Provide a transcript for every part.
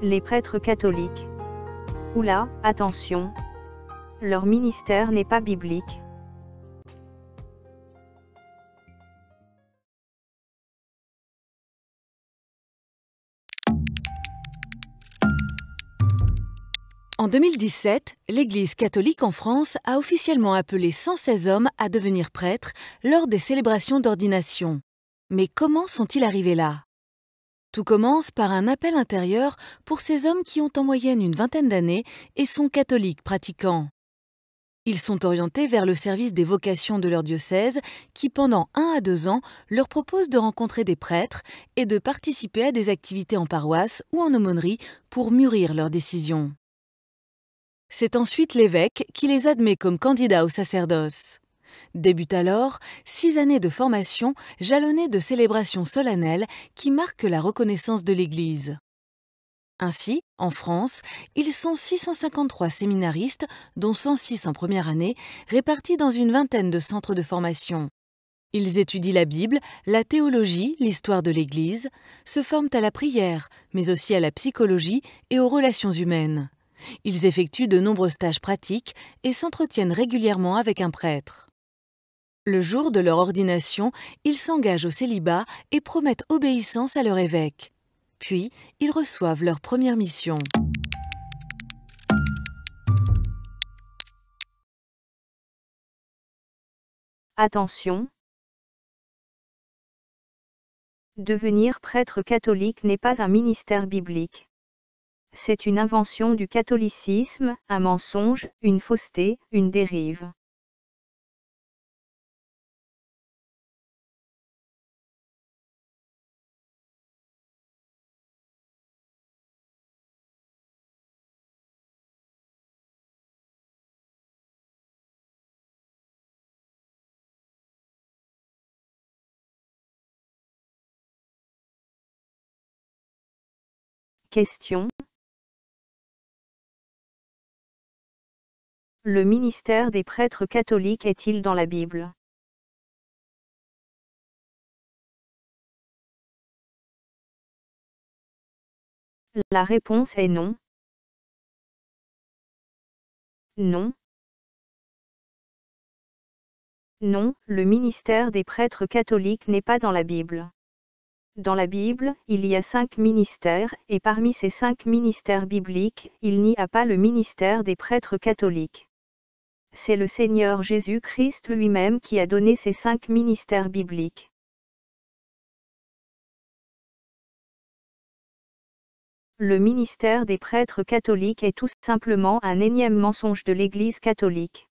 Les prêtres catholiques. Oula, attention! Leur ministère n'est pas biblique. En 2017, l'Église catholique en France a officiellement appelé 116 hommes à devenir prêtres lors des célébrations d'ordination. Mais comment sont-ils arrivés là? Tout commence par un appel intérieur pour ces hommes qui ont en moyenne une vingtaine d'années et sont catholiques pratiquants. Ils sont orientés vers le service des vocations de leur diocèse qui, pendant 1 à 2 ans, leur propose de rencontrer des prêtres et de participer à des activités en paroisse ou en aumônerie pour mûrir leurs décisions. C'est ensuite l'évêque qui les admet comme candidats au sacerdoce. Débutent alors 6 années de formation jalonnées de célébrations solennelles qui marquent la reconnaissance de l'Église. Ainsi, en France, ils sont 653 séminaristes, dont 106 en première année, répartis dans une vingtaine de centres de formation. Ils étudient la Bible, la théologie, l'histoire de l'Église, se forment à la prière, mais aussi à la psychologie et aux relations humaines. Ils effectuent de nombreux stages pratiques et s'entretiennent régulièrement avec un prêtre. Le jour de leur ordination, ils s'engagent au célibat et promettent obéissance à leur évêque. Puis, ils reçoivent leur première mission. Attention! Devenir prêtre catholique n'est pas un ministère biblique. C'est une invention du catholicisme, un mensonge, une fausseté, une dérive. Question. Le ministère des prêtres catholiques est-il dans la Bible? La réponse est non. Non. Non, le ministère des prêtres catholiques n'est pas dans la Bible. Dans la Bible, il y a 5 ministères, et parmi ces 5 ministères bibliques, il n'y a pas le ministère des prêtres catholiques. C'est le Seigneur Jésus-Christ lui-même qui a donné ces 5 ministères bibliques. Le ministère des prêtres catholiques est tout simplement un énième mensonge de l'Église catholique.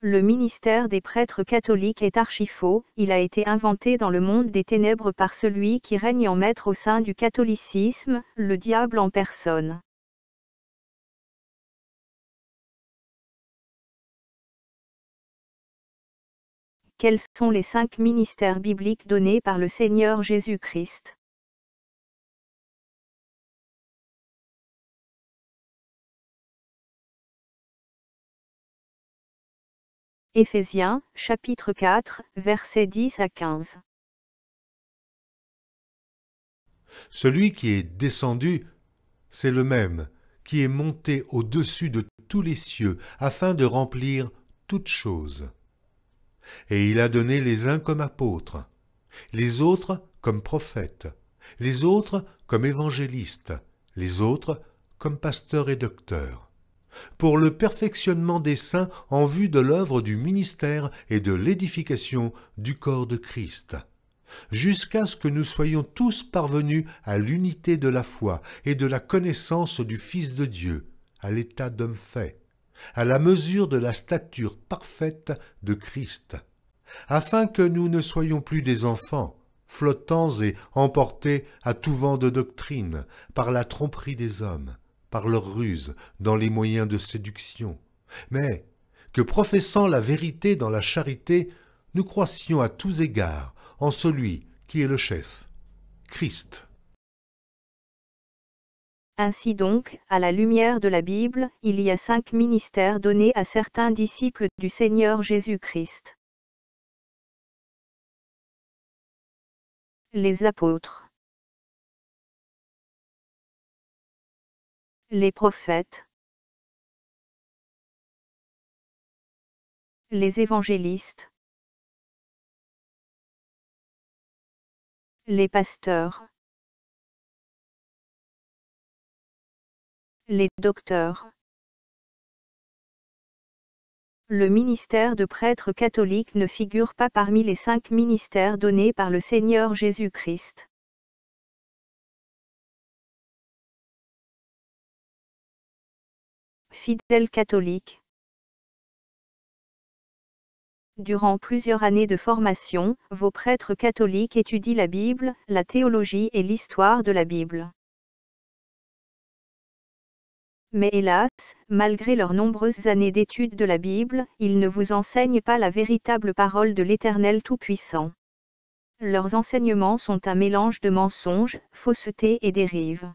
Le ministère des prêtres catholiques est archi-faux, il a été inventé dans le monde des ténèbres par celui qui règne en maître au sein du catholicisme, le diable en personne. Quels sont les 5 ministères bibliques donnés par le Seigneur Jésus-Christ? Éphésiens, chapitre 4, versets 10 à 15. Celui qui est descendu, c'est le même, qui est monté au-dessus de tous les cieux, afin de remplir toutes choses. Et il a donné les uns comme apôtres, les autres comme prophètes, les autres comme évangélistes, les autres comme pasteurs et docteurs, pour le perfectionnement des saints en vue de l'œuvre du ministère et de l'édification du corps de Christ, jusqu'à ce que nous soyons tous parvenus à l'unité de la foi et de la connaissance du Fils de Dieu, à l'état d'homme fait, à la mesure de la stature parfaite de Christ, afin que nous ne soyons plus des enfants, flottants et emportés à tout vent de doctrine, par la tromperie des hommes, par leur ruse dans les moyens de séduction, mais que, professant la vérité dans la charité, nous croissions à tous égards en celui qui est le chef, Christ. Ainsi donc, à la lumière de la Bible, il y a 5 ministères donnés à certains disciples du Seigneur Jésus-Christ. Les apôtres, les prophètes, les évangélistes, les pasteurs, les docteurs. Le ministère de prêtre catholique ne figure pas parmi les 5 ministères donnés par le Seigneur Jésus-Christ. Fidèles catholiques. Durant plusieurs années de formation, vos prêtres catholiques étudient la Bible, la théologie et l'histoire de la Bible. Mais hélas, malgré leurs nombreuses années d'étude de la Bible, ils ne vous enseignent pas la véritable parole de l'Éternel Tout-Puissant. Leurs enseignements sont un mélange de mensonges, faussetés et dérives.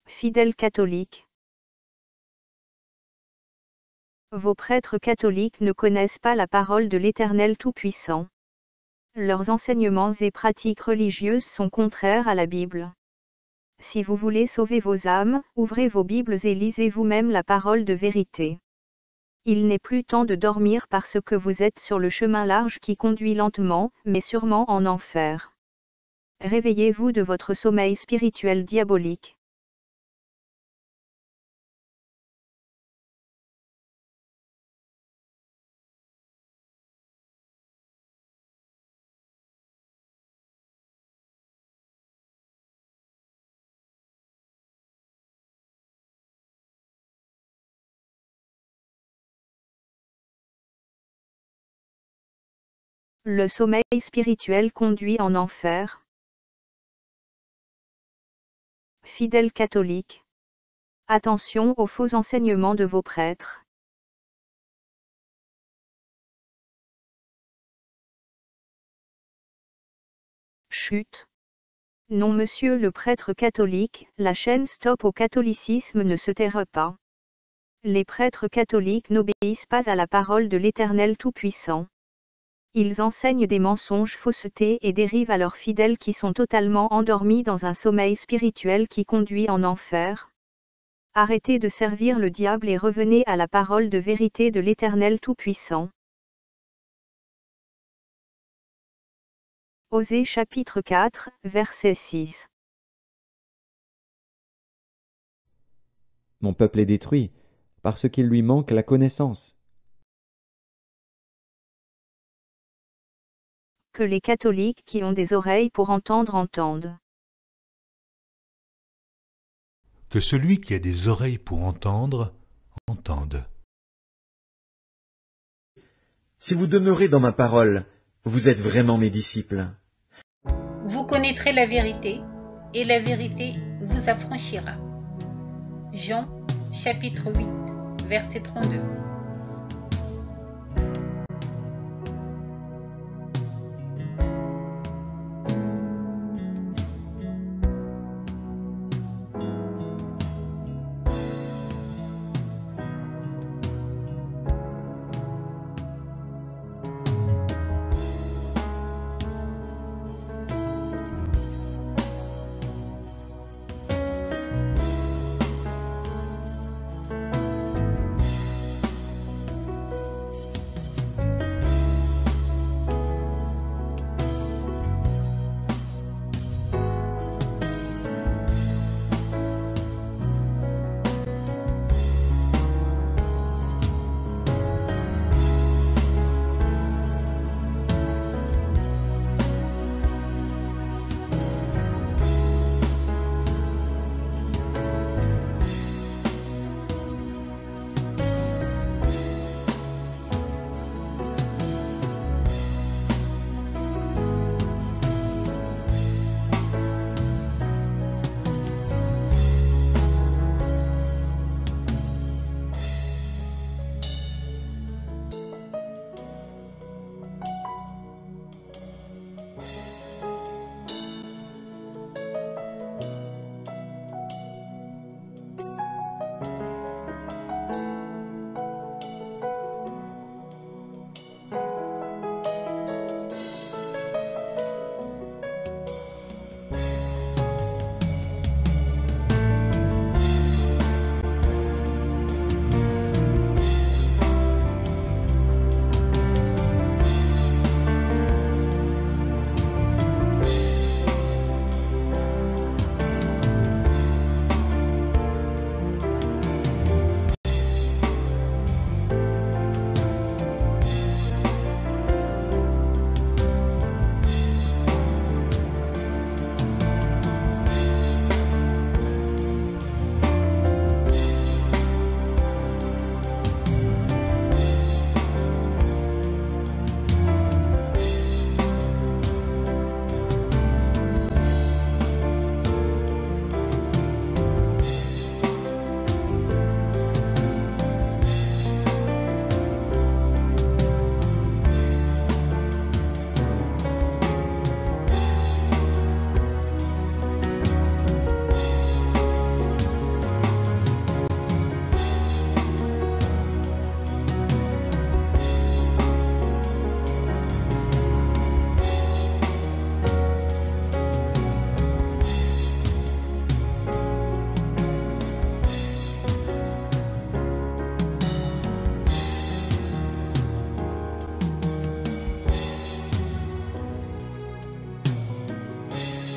Fidèles catholiques. Vos prêtres catholiques ne connaissent pas la parole de l'Éternel Tout-Puissant. Leurs enseignements et pratiques religieuses sont contraires à la Bible. Si vous voulez sauver vos âmes, ouvrez vos Bibles et lisez vous-même la parole de vérité. Il n'est plus temps de dormir parce que vous êtes sur le chemin large qui conduit lentement, mais sûrement en enfer. Réveillez-vous de votre sommeil spirituel diabolique. Le sommeil spirituel conduit en enfer. Fidèles catholiques. Attention aux faux enseignements de vos prêtres. Chut. Non monsieur le prêtre catholique, la chaîne Stop au catholicisme ne se taira pas. Les prêtres catholiques n'obéissent pas à la parole de l'Éternel Tout-Puissant. Ils enseignent des mensonges, faussetés et dérivent à leurs fidèles qui sont totalement endormis dans un sommeil spirituel qui conduit en enfer. Arrêtez de servir le diable et revenez à la parole de vérité de l'Éternel Tout-Puissant. Osée chapitre 4, verset 6. Mon peuple est détruit, parce qu'il lui manque la connaissance. Que les catholiques qui ont des oreilles pour entendre entendent. Que celui qui a des oreilles pour entendre, entende. Si vous demeurez dans ma parole, vous êtes vraiment mes disciples. Vous connaîtrez la vérité, et la vérité vous affranchira. Jean, chapitre 8, verset 32.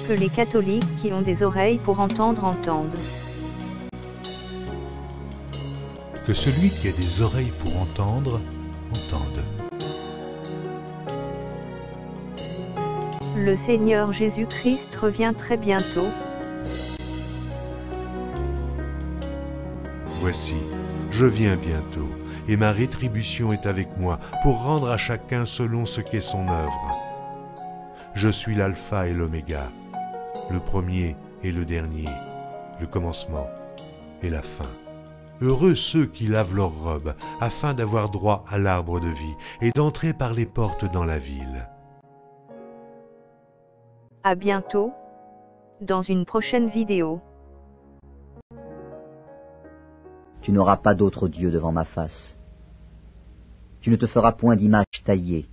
Que les catholiques qui ont des oreilles pour entendre entendent. Que celui qui a des oreilles pour entendre, entende. Le Seigneur Jésus-Christ revient très bientôt. Voici, je viens bientôt, et ma rétribution est avec moi, pour rendre à chacun selon ce qu'est son œuvre. Je suis l'alpha et l'oméga, le premier et le dernier, le commencement et la fin. Heureux ceux qui lavent leurs robes, afin d'avoir droit à l'arbre de vie, et d'entrer par les portes dans la ville. À bientôt, dans une prochaine vidéo. Tu n'auras pas d'autre Dieu devant ma face. Tu ne te feras point d'image taillée,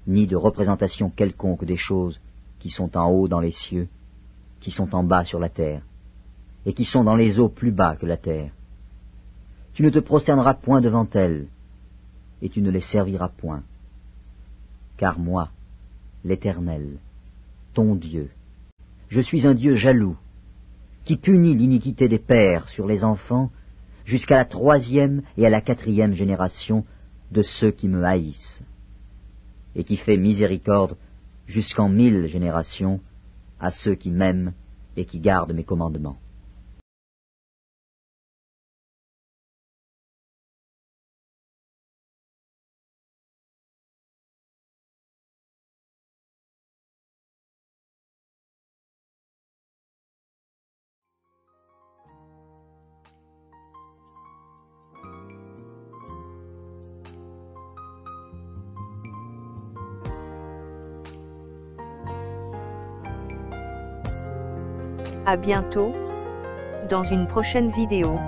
ni de représentation quelconque des choses qui sont en haut dans les cieux, qui sont en bas sur la terre, et qui sont dans les eaux plus bas que la terre. Tu ne te prosterneras point devant elles, et tu ne les serviras point. Car moi, l'Éternel, ton Dieu, je suis un Dieu jaloux, qui punit l'iniquité des pères sur les enfants, jusqu'à la 3e et à la 4e génération de ceux qui me haïssent, et qui fait miséricorde jusqu'en 1000 générations à ceux qui m'aiment et qui gardent mes commandements. À bientôt, dans une prochaine vidéo.